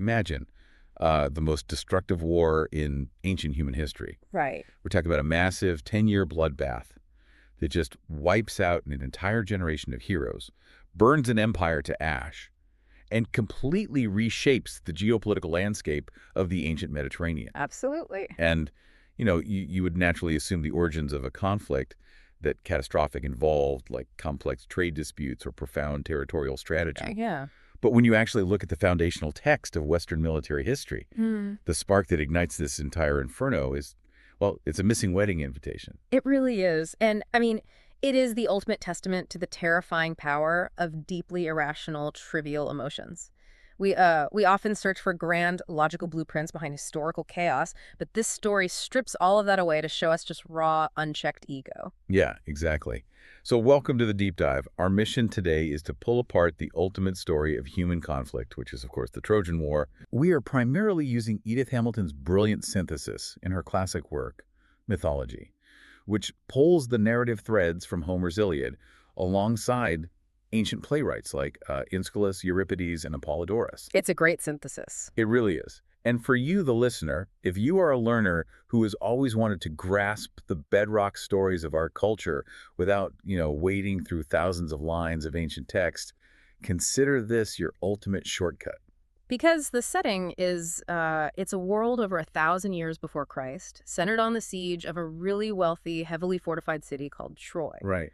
imagine the most destructive war in ancient human history. Right. We're talking about a massive 10-year bloodbath that just wipes out an entire generation of heroes, burns an empire to ash, and completely reshapes the geopolitical landscape of the ancient Mediterranean. Absolutely. And, you would naturally assume the origins of a conflict that catastrophic involved, like complex trade disputes or profound territorial strategy. Yeah. But when you actually look at the foundational text of Western military history, the spark that ignites this entire inferno is, well, it's a missing wedding invitation. It really is. And I mean, it is the ultimate testament to the terrifying power of deeply irrational, trivial emotions. We often search for grand, logical blueprints behind historical chaos, but this story strips all of that away to show us just raw, unchecked ego. Yeah, exactly. So welcome to the deep dive. Our mission today is to pull apart the ultimate story of human conflict, which is, of course, the Trojan War. We are primarily using Edith Hamilton's brilliant synthesis in her classic work, Mythology, which pulls the narrative threads from Homer's Iliad alongside ancient playwrights like Aeschylus, Euripides, and Apollodorus. It's a great synthesis. It really is. And for you, the listener, if you are a learner who has always wanted to grasp the bedrock stories of our culture without, wading through thousands of lines of ancient text, consider this your ultimate shortcut. Because the setting is, it's a world over 1,000 years before Christ, centered on the siege of a really wealthy, heavily fortified city called Troy. Right.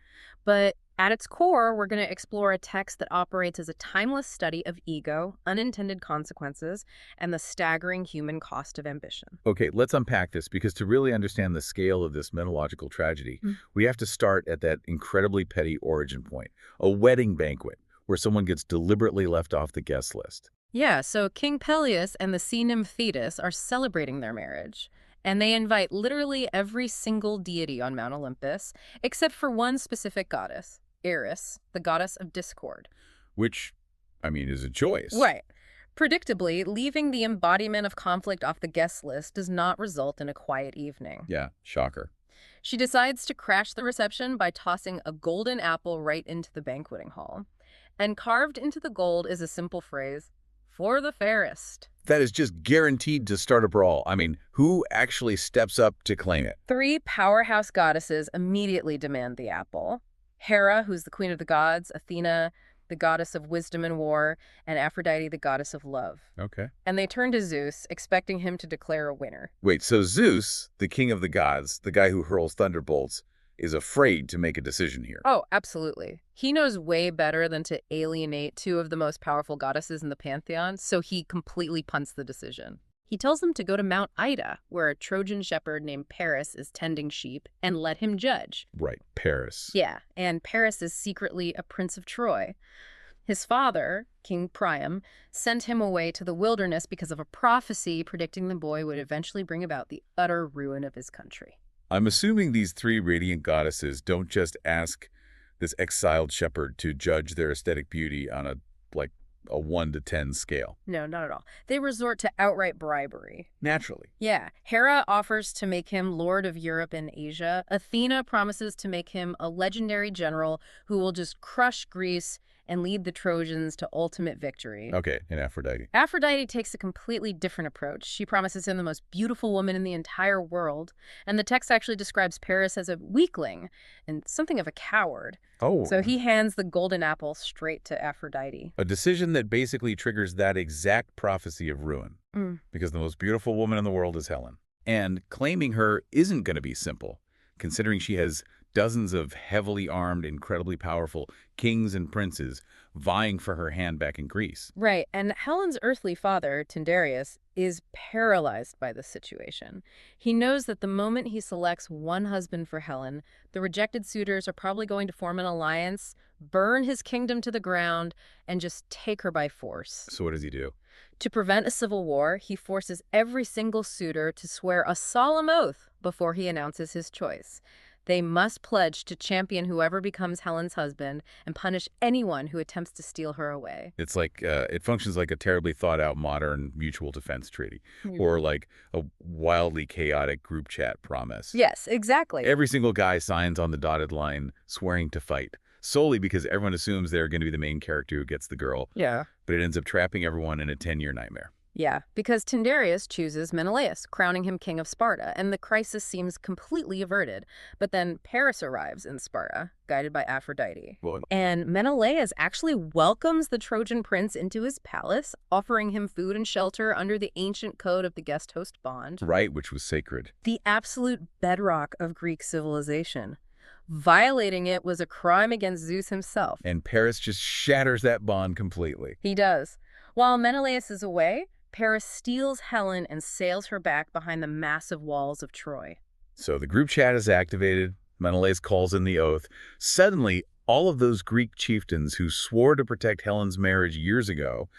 But at its core, we're going to explore a text that operates as a timeless study of ego, unintended consequences, and the staggering human cost of ambition. Okay, let's unpack this, because to really understand the scale of this mythological tragedy, we have to start at that incredibly petty origin point, a wedding banquet where someone gets deliberately left off the guest list. Yeah, so King Peleus and the sea nymph Thetis are celebrating their marriage. And they invite literally every single deity on Mount Olympus, except for one specific goddess, Eris, the goddess of discord. Which, is a choice. Right. Predictably, leaving the embodiment of conflict off the guest list does not result in a quiet evening. Yeah, shocker. She decides to crash the reception by tossing a golden apple right into the banqueting hall. And carved into the gold is a simple phrase, "For the fairest." That is just guaranteed to start a brawl. Who actually steps up to claim it? 3 powerhouse goddesses immediately demand the apple. Hera, who's the queen of the gods, Athena, the goddess of wisdom and war, and Aphrodite, the goddess of love. Okay. And they turn to Zeus, expecting him to declare a winner. Wait, so Zeus, the king of the gods, the guy who hurls thunderbolts, is afraid to make a decision here. Oh, absolutely. He knows way better than to alienate 2 of the most powerful goddesses in the pantheon, so he completely punts the decision. He tells them to go to Mount Ida, where a Trojan shepherd named Paris is tending sheep, and let him judge. Right, Paris. Yeah, and Paris is secretly a prince of Troy. His father, King Priam, sent him away to the wilderness because of a prophecy predicting the boy would eventually bring about the utter ruin of his country. I'm assuming these 3 radiant goddesses don't just ask this exiled shepherd to judge their aesthetic beauty on a 1 to 10 scale. No, not at all. They resort to outright bribery. Naturally. Yeah. Hera offers to make him Lord of Europe and Asia. Athena promises to make him a legendary general who will just crush Greece and lead the Trojans to ultimate victory. Okay, and Aphrodite. Aphrodite takes a completely different approach. She promises him the most beautiful woman in the entire world, and the text actually describes Paris as a weakling and something of a coward. Oh. So he hands the golden apple straight to Aphrodite. A decision that basically triggers that exact prophecy of ruin. Because the most beautiful woman in the world is Helen. And claiming her isn't going to be simple, considering she has dozens of heavily armed, incredibly powerful kings and princes vying for her hand back in Greece. Right, and Helen's earthly father, Tyndareus, is paralyzed by this situation. He knows that the moment he selects one husband for Helen, the rejected suitors are probably going to form an alliance, burn his kingdom to the ground, and just take her by force. So what does he do? To prevent a civil war, he forces every single suitor to swear a solemn oath before he announces his choice. They must pledge to champion whoever becomes Helen's husband and punish anyone who attempts to steal her away. It's like, it functions like a terribly thought out modern mutual defense treaty, or like a wildly chaotic group chat promise. Yes, exactly. Every single guy signs on the dotted line swearing to fight, solely because everyone assumes they're going to be the main character who gets the girl. Yeah. But it ends up trapping everyone in a 10-year nightmare. Yeah, because Tyndareus chooses Menelaus, crowning him king of Sparta, and the crisis seems completely averted. But then Paris arrives in Sparta, guided by Aphrodite. Well, And Menelaus actually welcomes the Trojan prince into his palace, offering him food and shelter under the ancient code of the guest-host bond. right, which was sacred. The absolute bedrock of Greek civilization. Violating it was a crime against Zeus himself. And Paris just shatters that bond completely. He does. While Menelaus is away, Paris steals Helen and sails her back behind the massive walls of Troy. So the group chat is activated. Menelaus calls in the oath. Suddenly, all of those Greek chieftains who swore to protect Helen's marriage years ago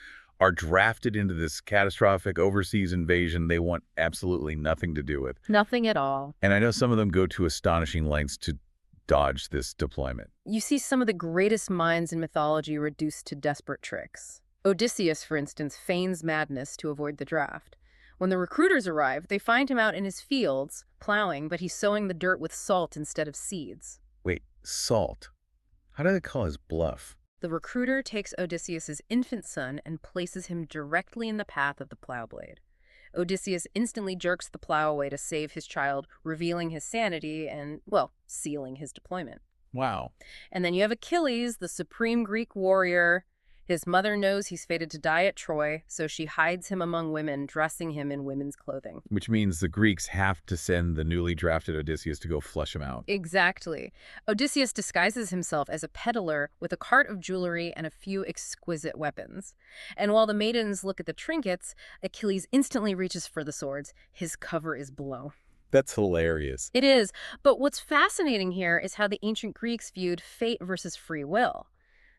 are drafted into this catastrophic overseas invasion they want absolutely nothing to do with. Nothing at all. And I know some of them go to astonishing lengths to dodge this deployment. You see some of the greatest minds in mythology reduced to desperate tricks. Odysseus, for instance, feigns madness to avoid the draft. When the recruiters arrive, they find him out in his fields, plowing, but he's sowing the dirt with salt instead of seeds. Wait, salt? How do they call his bluff? The recruiter takes Odysseus's infant son and places him directly in the path of the plow blade. Odysseus instantly jerks the plow away to save his child, revealing his sanity and, well, sealing his deployment. Wow. And then you have Achilles, the supreme Greek warrior. His mother knows he's fated to die at Troy, so she hides him among women, dressing him in women's clothing. Which means the Greeks have to send the newly drafted Odysseus to go flush him out. Exactly. Odysseus disguises himself as a peddler with a cart of jewelry and a few exquisite weapons. And while the maidens look at the trinkets, Achilles instantly reaches for the swords. His cover is blown. That's hilarious. It is. But what's fascinating here is how the ancient Greeks viewed fate versus free will.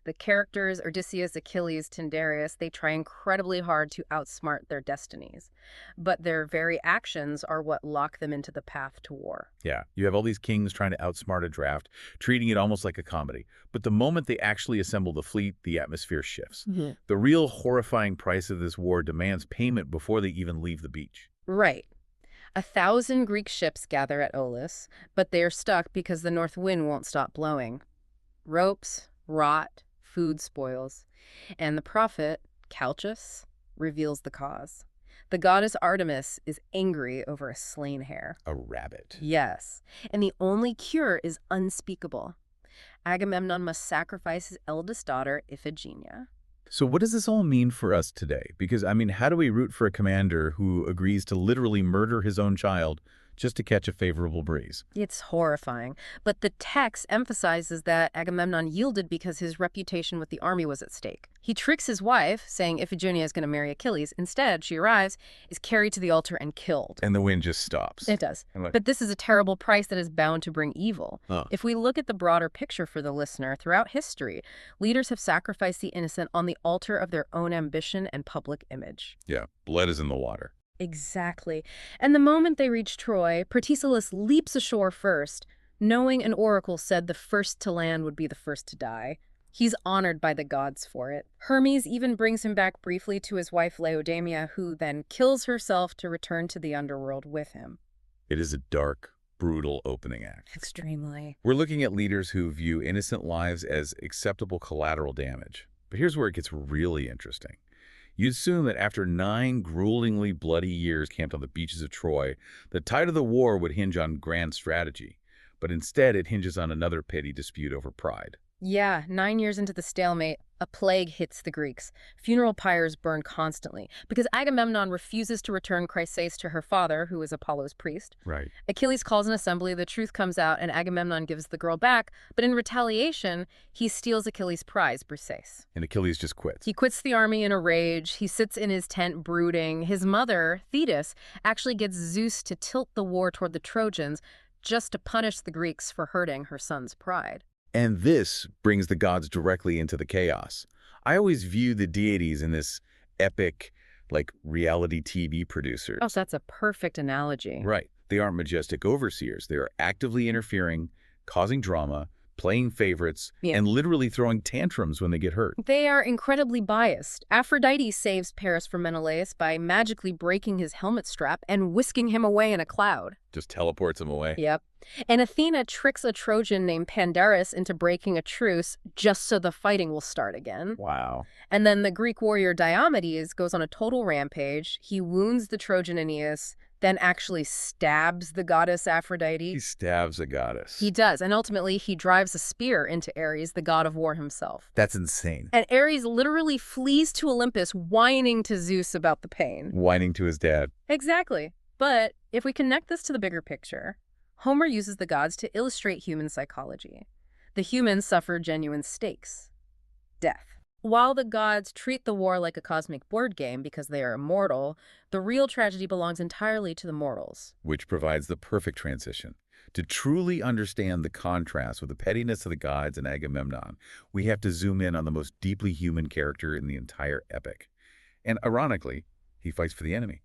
The characters, Odysseus, Achilles, Tyndareus, they try incredibly hard to outsmart their destinies. But their very actions are what lock them into the path to war. Yeah, you have all these kings trying to outsmart a draft, treating it almost like a comedy. But the moment they actually assemble the fleet, the atmosphere shifts. The real horrifying price of this war demands payment before they even leave the beach. Right. 1,000 Greek ships gather at Aulis, but they are stuck because the north wind won't stop blowing. Ropes, rot, food spoils, and the prophet, Calchas, reveals the cause. The goddess Artemis is angry over a slain hare. A rabbit. Yes, and the only cure is unspeakable. Agamemnon must sacrifice his eldest daughter, Iphigenia. So what does this all mean for us today? Because, I mean, how do we root for a commander who agrees to literally murder his own child just to catch a favorable breeze? It's horrifying, but the text emphasizes that Agamemnon yielded because his reputation with the army was at stake. He tricks his wife, saying Iphigenia is going to marry Achilles. Instead, she arrives, is carried to the altar, and killed. And the wind just stops. It does. But this is a terrible price that is bound to bring evil. If we look at the broader picture for the listener, throughout history, leaders have sacrificed the innocent on the altar of their own ambition and public image. Yeah, blood is in the water. Exactly. And the moment they reach Troy, Protesilaus leaps ashore first, knowing an oracle said the first to land would be the first to die. He's honored by the gods for it. Hermes even brings him back briefly to his wife Laodamia, who then kills herself to return to the underworld with him. It is a dark, brutal opening act. Extremely. We're looking at leaders who view innocent lives as acceptable collateral damage. But here's where it gets really interesting. You'd assume that after 9 gruelingly bloody years camped on the beaches of Troy, the tide of the war would hinge on grand strategy. But instead, it hinges on another petty dispute over pride. Yeah, 9 years into the stalemate, a plague hits the Greeks. Funeral pyres burn constantly because Agamemnon refuses to return Chryseis to her father, who is Apollo's priest. Right. Achilles calls an assembly, the truth comes out, and Agamemnon gives the girl back, but in retaliation, he steals Achilles' prize, Briseis. And Achilles just quits. He quits the army in a rage. He sits in his tent brooding. His mother, Thetis, actually gets Zeus to tilt the war toward the Trojans just to punish the Greeks for hurting her son's pride. And this brings the gods directly into the chaos. I always view the deities in this epic, like, reality TV producers. Oh, so that's a perfect analogy. Right. They aren't majestic overseers. They are actively interfering, causing drama, playing favorites, Yeah. and literally throwing tantrums when they get hurt. They are incredibly biased. Aphrodite saves Paris from Menelaus by magically breaking his helmet strap and whisking him away in a cloud. Just teleports them away. Yep. And Athena tricks a Trojan named Pandarus into breaking a truce just so the fighting will start again. Wow. And then the Greek warrior Diomedes goes on a total rampage. He wounds the Trojan Aeneas, then actually stabs the goddess Aphrodite. He stabs a goddess. He does, and ultimately he drives a spear into Ares, the god of war himself. That's insane. And Ares literally flees to Olympus, whining to Zeus about the pain. Whining to his dad. Exactly. But if we connect this to the bigger picture, Homer uses the gods to illustrate human psychology. The humans suffer genuine stakes. Death. While the gods treat the war like a cosmic board game because they are immortal, the real tragedy belongs entirely to the mortals. Which provides the perfect transition. To truly understand the contrast with the pettiness of the gods and Agamemnon, we have to zoom in on the most deeply human character in the entire epic. And ironically, he fights for the enemy,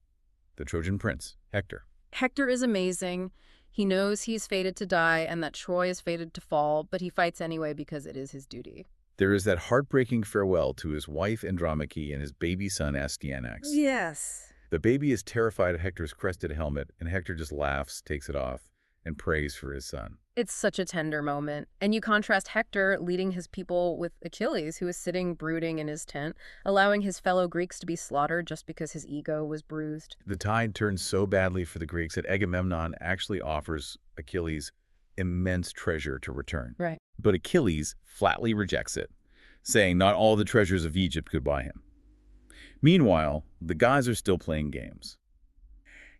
the Trojan prince, Hector. Hector is amazing. He knows he's fated to die and that Troy is fated to fall, but he fights anyway because it is his duty. There is that heartbreaking farewell to his wife Andromache and his baby son Astyanax. Yes. The baby is terrified of Hector's crested helmet, and Hector just laughs, takes it off, and prays for his son. It's such a tender moment. And you contrast Hector leading his people with Achilles, who is sitting brooding in his tent, allowing his fellow Greeks to be slaughtered just because his ego was bruised. The tide turns so badly for the Greeks that Agamemnon actually offers Achilles immense treasure to return. Right. But Achilles flatly rejects it, saying not all the treasures of Egypt could buy him. Meanwhile, the gods are still playing games.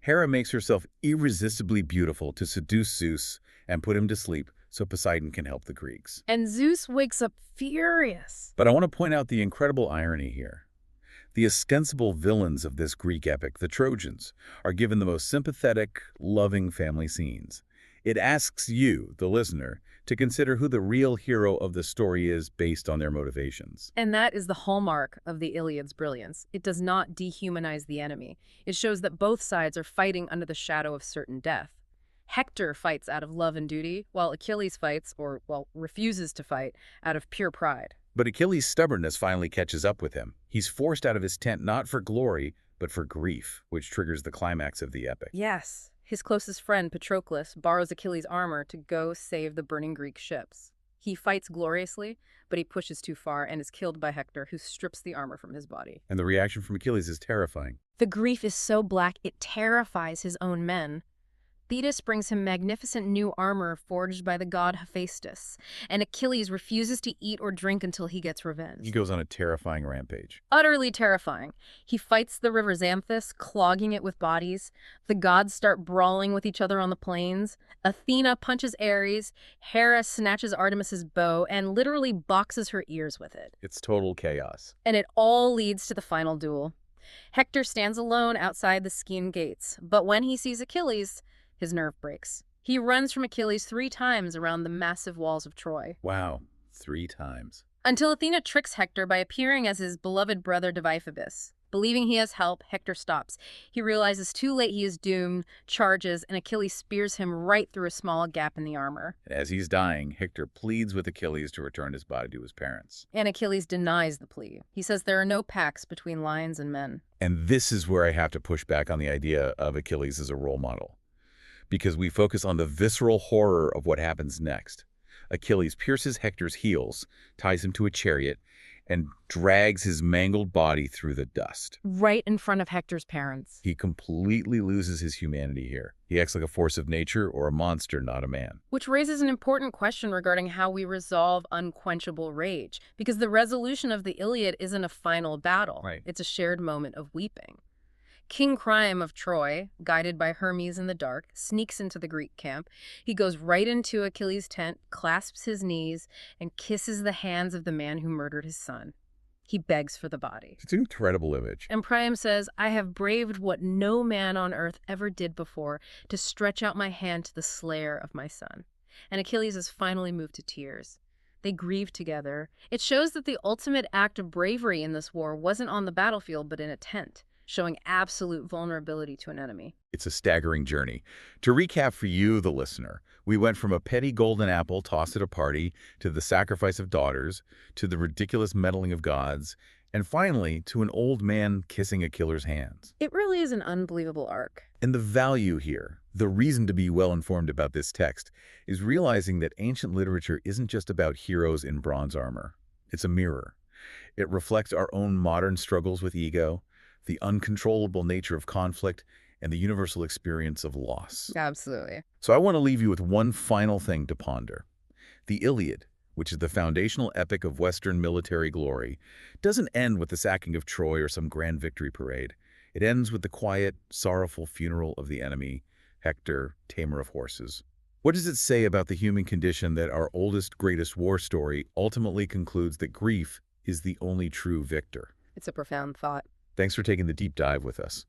Hera makes herself irresistibly beautiful to seduce Zeus and put him to sleep so Poseidon can help the Greeks. And Zeus wakes up furious. But I want to point out the incredible irony here. The ostensible villains of this Greek epic, the Trojans, are given the most sympathetic, loving family scenes. It asks you, the listener, to consider who the real hero of the story is based on their motivations. And that is the hallmark of the Iliad's brilliance. It does not dehumanize the enemy. It shows that both sides are fighting under the shadow of certain death. Hector fights out of love and duty, while Achilles fights, or, well, refuses to fight, out of pure pride. But Achilles' stubbornness finally catches up with him. He's forced out of his tent not for glory, but for grief, which triggers the climax of the epic. Yes. His closest friend, Patroclus, borrows Achilles' armor to go save the burning Greek ships. He fights gloriously, but he pushes too far and is killed by Hector, who strips the armor from his body. And the reaction from Achilles is terrifying. The grief is so black it terrifies his own men. Thetis brings him magnificent new armor forged by the god Hephaestus, and Achilles refuses to eat or drink until he gets revenge. He goes on a terrifying rampage. Utterly terrifying. He fights the river Xanthus, clogging it with bodies. The gods start brawling with each other on the plains. Athena punches Ares. Hera snatches Artemis's bow and literally boxes her ears with it. It's total chaos. And it all leads to the final duel. Hector stands alone outside the Scaean gates, but when he sees Achilles, his nerve breaks. He runs from Achilles 3 times around the massive walls of Troy. Wow, 3 times. Until Athena tricks Hector by appearing as his beloved brother Deiphobus. Believing he has help, Hector stops. He realizes too late he is doomed, charges, and Achilles spears him right through a small gap in the armor. As he's dying, Hector pleads with Achilles to return his body to his parents. And Achilles denies the plea. He says there are no pacts between lions and men. And this is where I have to push back on the idea of Achilles as a role model, because we focus on the visceral horror of what happens next. Achilles pierces Hector's heels, ties him to a chariot, and drags his mangled body through the dust. Right in front of Hector's parents. He completely loses his humanity here. He acts like a force of nature or a monster, not a man. Which raises an important question regarding how we resolve unquenchable rage, because the resolution of the Iliad isn't a final battle. Right. It's a shared moment of weeping. King Priam of Troy, guided by Hermes in the dark, sneaks into the Greek camp. He goes right into Achilles' tent, clasps his knees, and kisses the hands of the man who murdered his son. He begs for the body. It's an incredible image. And Priam says, I have braved what no man on earth ever did before to stretch out my hand to the slayer of my son. And Achilles is finally moved to tears. They grieve together. It shows that the ultimate act of bravery in this war wasn't on the battlefield, but in a tent. showing absolute vulnerability to an enemy. It's a staggering journey. To recap for you, the listener, we went from a petty golden apple tossed at a party, to the sacrifice of daughters, to the ridiculous meddling of gods, and finally to an old man kissing a killer's hands. It really is an unbelievable arc. And the value here, the reason to be well-informed about this text, is realizing that ancient literature isn't just about heroes in bronze armor. It's a mirror. It reflects our own modern struggles with ego, the uncontrollable nature of conflict, and the universal experience of loss. Absolutely. So I want to leave you with one final thing to ponder. The Iliad, which is the foundational epic of Western military glory, doesn't end with the sacking of Troy or some grand victory parade. It ends with the quiet, sorrowful funeral of the enemy, Hector, tamer of horses. What does it say about the human condition that our oldest, greatest war story ultimately concludes that grief is the only true victor? It's a profound thought. Thanks for taking the deep dive with us.